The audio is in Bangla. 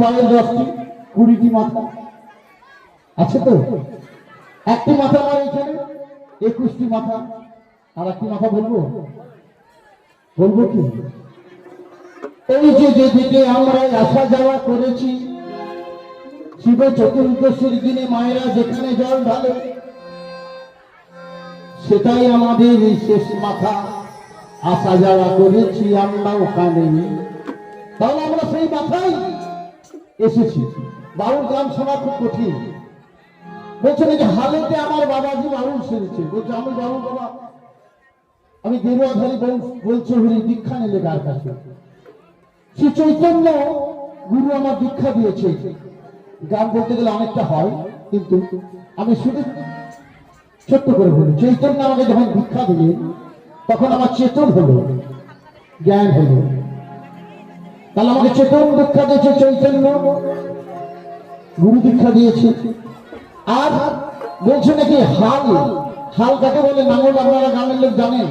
পায়ের 10টি 20টি মাথা আছে তো? একটি মাথা আমার এখানে 21টি মাথা, আর একটি মাথা বলবো বলবো কি? এই যে যেদিকে আমরা আসা যাওয়া করেছি, শিব চতুর্দশীর দিনে মায়েরা যেখানে জল ঢালে, সেটাই আমাদের শেষ মাথা। আসা যাওয়া করেছি আমরা ওখানে, তাহলে আমরা সেই মাথায় এসেছি। বাউল গান শোনা খুব কঠিন। বলছে নাকি হালেতে আমার বাবাজি বাউল সেরেছে। বলছে আমি বাবু বাবা, আমি গেরুয়াধারী বলছে হরি দীক্ষা নিলে কার কাছে? শ্রী চৈতন্য গুরু আমার দীক্ষা দিয়েছে। গান বলতে গেলে অনেকটা হয়, কিন্তু আমি শুধু ছোট্ট করে বলি, চৈতন্য আমাকে যখন দীক্ষা দিলেন তখন আমার চেতন হলো, জ্ঞান হলো। তাহলে আমাকে চেতন দীক্ষা দিয়েছে চৈতন্য, গুরু দীক্ষা দিয়েছে। আর বলছে নাকি হাল, হাল কাকে বলে? নাঙ্গল আপনারা গ্রামের লোক জানেন।